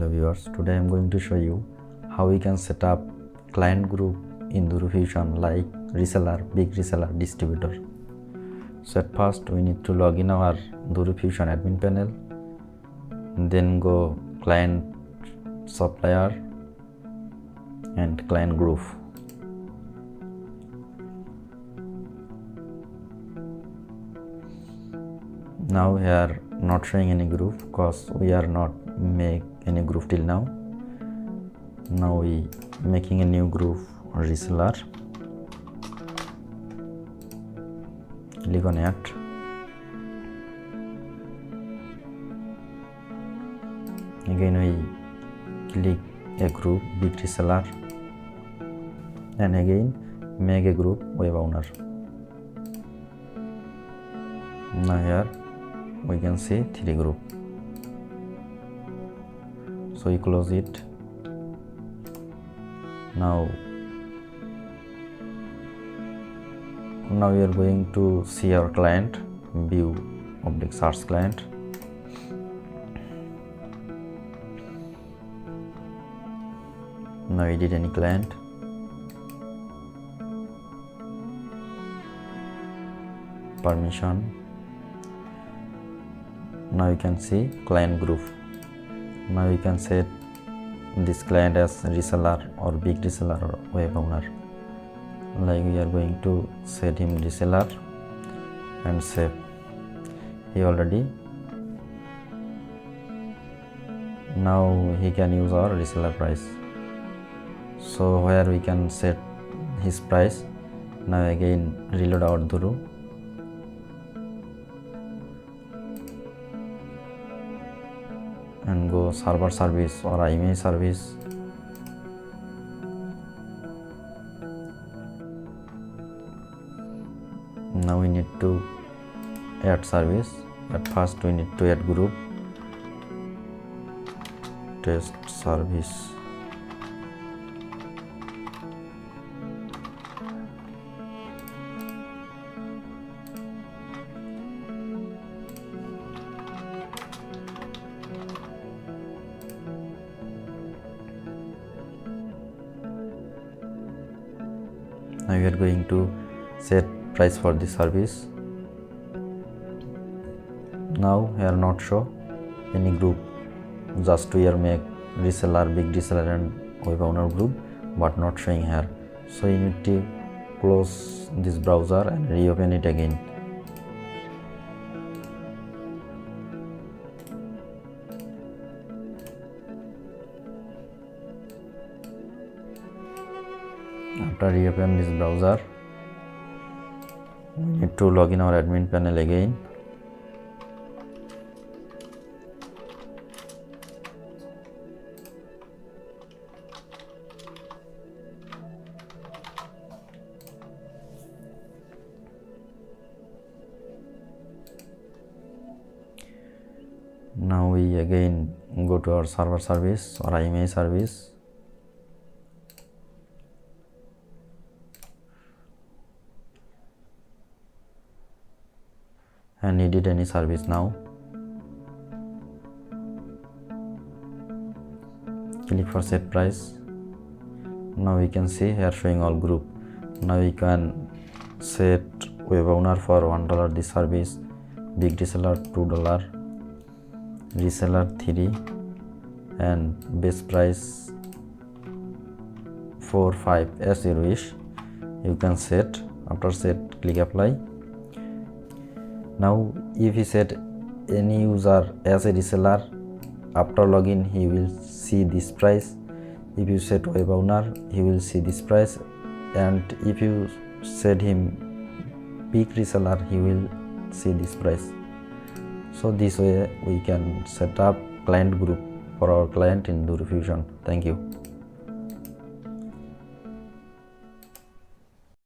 Hello viewers, today I am going to show you how we can set up client group in Dhru Fusion like reseller, big reseller, distributor. So at first we need to log in our Dhru Fusion admin panel, then go client supplier and client group. Now we are not showing any group because we are not make any group till now. Now we making a new group reseller. Click on add. Again we click a group big reseller and again make a group web owner. Now here we can see 3 group. So we close it. Now we are going to see our client, view object search client. Now edit any client. Permission. Now you can see client group. Now you can set this client as reseller or big reseller or web owner. Like we are going to set him reseller and save. He already. Now he can use our reseller price. So where we can set his price. Now again reload our Dhru. And go server service or IMEI service. Now we need to add service. At first we need to add group test service. Now we are going to set price for this service. Now here not show any group, just we are make reseller, big reseller and web owner group, but not showing here. So you need to close this browser and reopen it again. After reopen this browser, we need to log in our admin panel again. Now we again go to our server service or IMEI service. And edit any service now. Click for set price. Now we can see here showing all group. Now we can set web owner for $1 this service, big reseller $2, reseller 3 and base price 4, 5 as you wish. You can set. After set, click apply. Now if you set any user as a reseller, after login he will see this price. If you set web owner, he will see this price, and if you set him big reseller, he will see this price. So this way we can set up client group for our client in Dhru Fusion. Thank you.